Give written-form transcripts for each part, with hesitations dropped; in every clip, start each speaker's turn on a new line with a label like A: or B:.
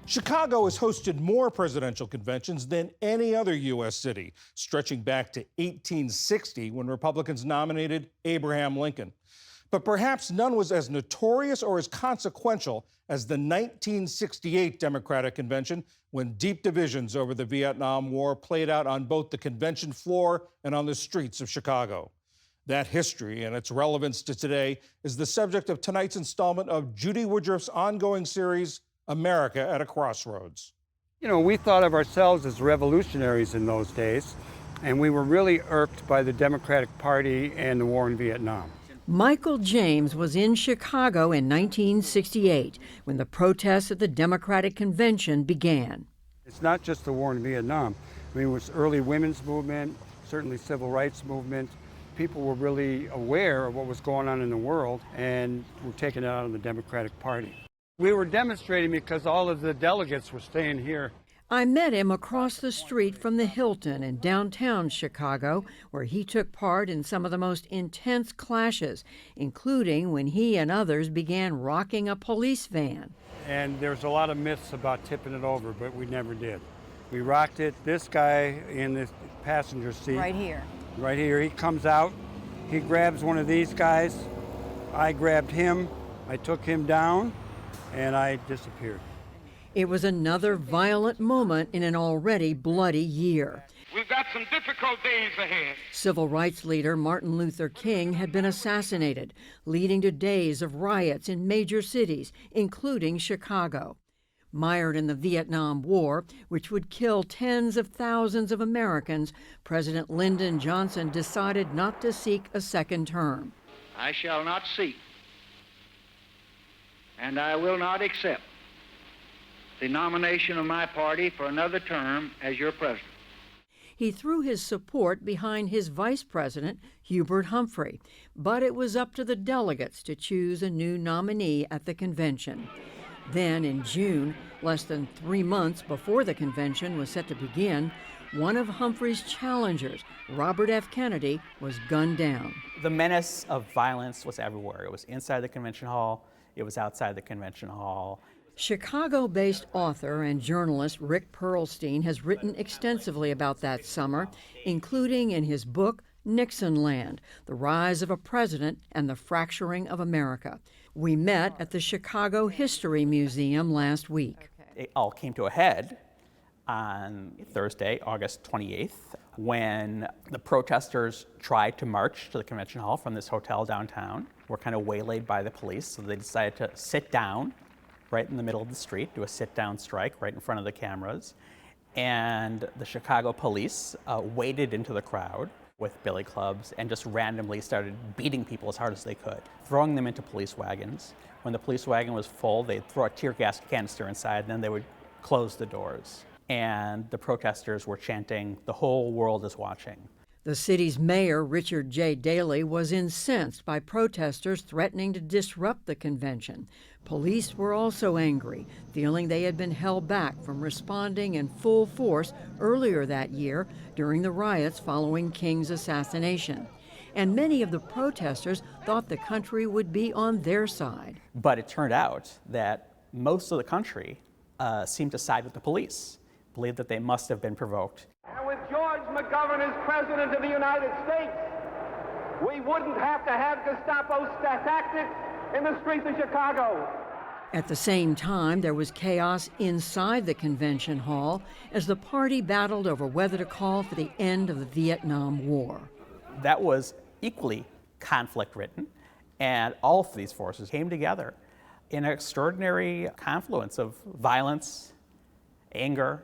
A: Chicago has hosted more presidential conventions than any other U.S. city, stretching back to 1860 when Republicans nominated Abraham Lincoln. But perhaps none was as notorious or as consequential as the 1968 Democratic Convention, when deep divisions over the Vietnam War played out on both the convention floor and on the streets of Chicago. That history and its relevance to today is the subject of tonight's installment of Judy Woodruff's ongoing series, America at a Crossroads.
B: You know, we thought of ourselves as revolutionaries in those days, and we were really irked by the Democratic Party and the war in Vietnam.
C: Michael James was in Chicago in 1968 when the protests at the Democratic Convention began.
B: It's not just the war in Vietnam. I mean, it was early women's movement, certainly civil rights movement. People were really aware of what was going on in the world and were taking it out on the Democratic Party. We were demonstrating because all of the delegates were staying here.
C: I met him across the street from the Hilton in downtown Chicago, where he took part in some of the most intense clashes, including when he and others began rocking a police van.
B: And there's a lot of myths about tipping it over, but we never did. We rocked it. This guy in the passenger seat.
D: Right here.
B: Right here. He comes out. He grabs one of these guys. I grabbed him. I took him down, and I disappeared.
C: It was another violent moment in an already bloody year.
E: We've got some difficult days ahead.
C: Civil rights leader Martin Luther King had been assassinated, leading to days of riots in major cities, including Chicago. Mired in the Vietnam War, which would kill tens of thousands of Americans, President Lyndon Johnson decided not to seek a second term.
E: I shall not seek, and I will not accept the nomination of my party for another term as your president.
C: He threw his support behind his vice president, Hubert Humphrey, but it was up to the delegates to choose a new nominee at the convention. Then in June, less than 3 months before the convention was set to begin, one of Humphrey's challengers, Robert F. Kennedy, was gunned down.
F: The menace of violence was everywhere. It was inside the convention hall, it was outside the convention hall.
C: Chicago-based author and journalist Rick Perlstein has written extensively about that summer, including in his book, Nixonland, The Rise of a President and the Fracturing of America. We met at the Chicago History Museum last week.
F: It all came to a head on Thursday, August 28th, when the protesters tried to march to the convention hall from this hotel downtown. Were kind of waylaid by the police, so they decided to sit down right in the middle of the street, do a sit-down strike right in front of the cameras. And the Chicago police waded into the crowd with billy clubs and just randomly started beating people as hard as they could, throwing them into police wagons. When the police wagon was full, they'd throw a tear gas canister inside, and then they would close the doors. And the protesters were chanting, "The whole world is watching."
C: The city's mayor, Richard J. Daley, was incensed by protesters threatening to disrupt the convention. Police were also angry, feeling they had been held back from responding in full force earlier that year during the riots following King's assassination. And many of the protesters thought the country would be on their side.
F: But it turned out that most of the country seemed to side with the police, believed that they must have been provoked.
E: And with George McGovern as President of the United States, we wouldn't have to have Gestapo tactics in the streets of Chicago.
C: At the same time, there was chaos inside the convention hall as the party battled over whether to call for the end of the Vietnam War.
F: That was equally conflict-ridden, and all of these forces came together in an extraordinary confluence of violence, anger,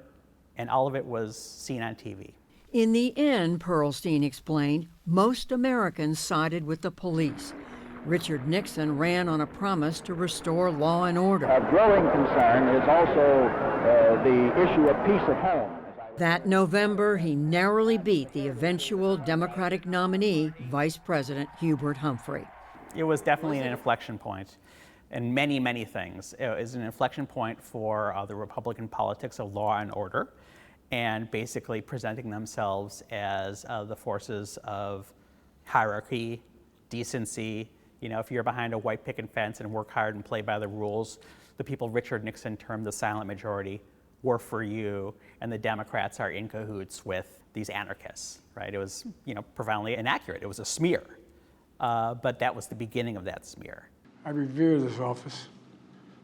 F: and all of it was seen on TV.
C: In the end, Perlstein explained, most Americans sided with the police. Richard Nixon ran on a promise to restore law and order.
G: A growing concern is also the issue of peace at home.
C: That November, he narrowly beat the eventual Democratic nominee, Vice President Hubert Humphrey.
F: It was definitely an inflection point in many, many things. It was an inflection point for the Republican politics of law and order, and basically presenting themselves as the forces of hierarchy, decency. You know, if you're behind a white picket fence and work hard and play by the rules, the people Richard Nixon termed the silent majority were for you, and the Democrats are in cahoots with these anarchists, right? It was, profoundly inaccurate. It was a smear, but that was the beginning of that smear.
D: I revere this office,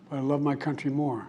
D: but I love my country more.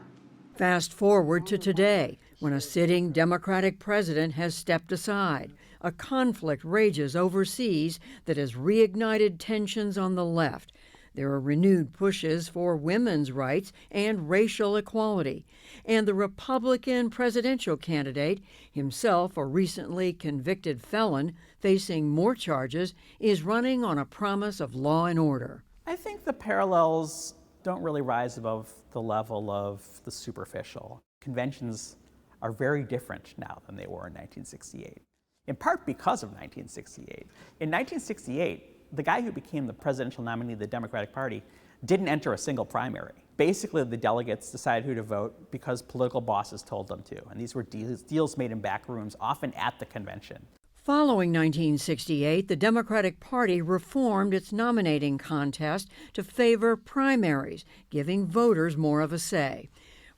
C: Fast forward to today, when a sitting Democratic president has stepped aside. A conflict rages overseas that has reignited tensions on the left. There are renewed pushes for women's rights and racial equality. And the Republican presidential candidate, himself a recently convicted felon facing more charges, is running on a promise of law and order.
F: I think the parallels don't really rise above the level of the superficial. Conventions are very different now than they were in 1968, in part because of 1968. In 1968, the guy who became the presidential nominee of the Democratic Party didn't enter a single primary. Basically, the delegates decided who to vote because political bosses told them to, and these were deals made in back rooms, often at the convention.
C: Following 1968, the Democratic Party reformed its nominating contest to favor primaries, giving voters more of a say.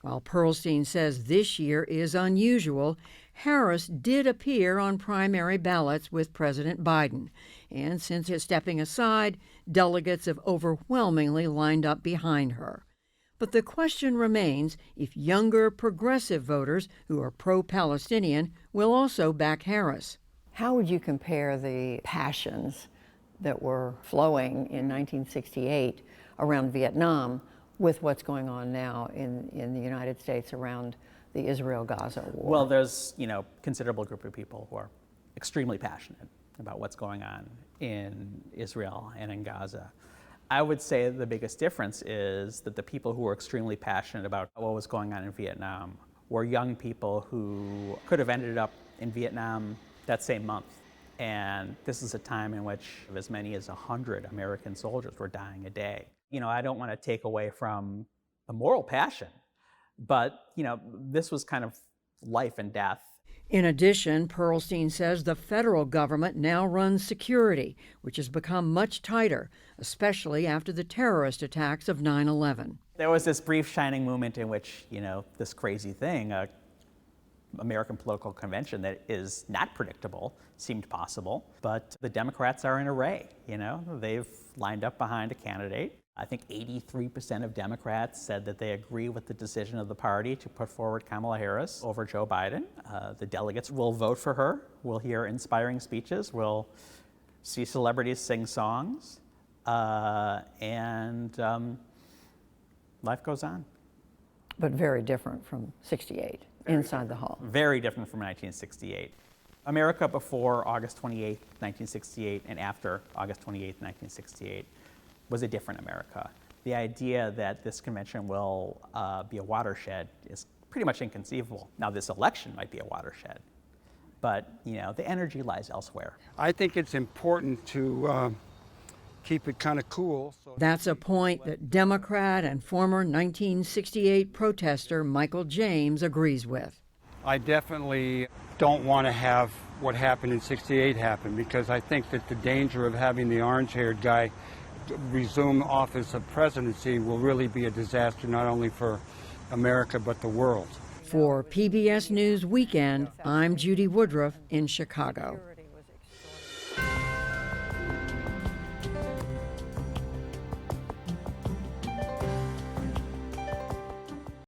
C: While Pearlstein says this year is unusual, Harris did appear on primary ballots with President Biden. And since his stepping aside, delegates have overwhelmingly lined up behind her. But the question remains if younger progressive voters who are pro-Palestinian will also back Harris.
H: How would you compare the passions that were flowing in 1968 around Vietnam with what's going on now in the United States around the Israel-Gaza war?
F: Well, there's, considerable group of people who are extremely passionate about what's going on in Israel and in Gaza. I would say the biggest difference is that the people who were extremely passionate about what was going on in Vietnam were young people who could have ended up in Vietnam that same month. And this is a time in which as many as 100 American soldiers were dying a day. I don't want to take away from the moral passion, but, this was kind of life and death.
C: In addition, Pearlstein says the federal government now runs security, which has become much tighter, especially after the terrorist attacks of 9/11.
F: There was this brief shining moment in which, this crazy thing, American political convention that is not predictable, seemed possible. But the Democrats are in array, They've lined up behind a candidate. I think 83% of Democrats said that they agree with the decision of the party to put forward Kamala Harris over Joe Biden. The delegates will vote for her. We'll hear inspiring speeches. We'll see celebrities sing songs. And life goes on.
H: But very different from 68, inside the hall.
F: Very different from 1968. America before August 28, 1968, and after August 28, 1968, was a different America. The idea that this convention will be a watershed is pretty much inconceivable. Now, this election might be a watershed, but the energy lies elsewhere.
B: I think it's important to keep it kind of cool.
C: That's a point that Democrat and former 1968 protester Michael James agrees with.
B: I definitely don't want to have what happened in 68 happen, because I think that the danger of having the orange-haired guy resume office of presidency will really be a disaster, not only for America but the world.
C: For PBS News Weekend, I'm Judy Woodruff in Chicago.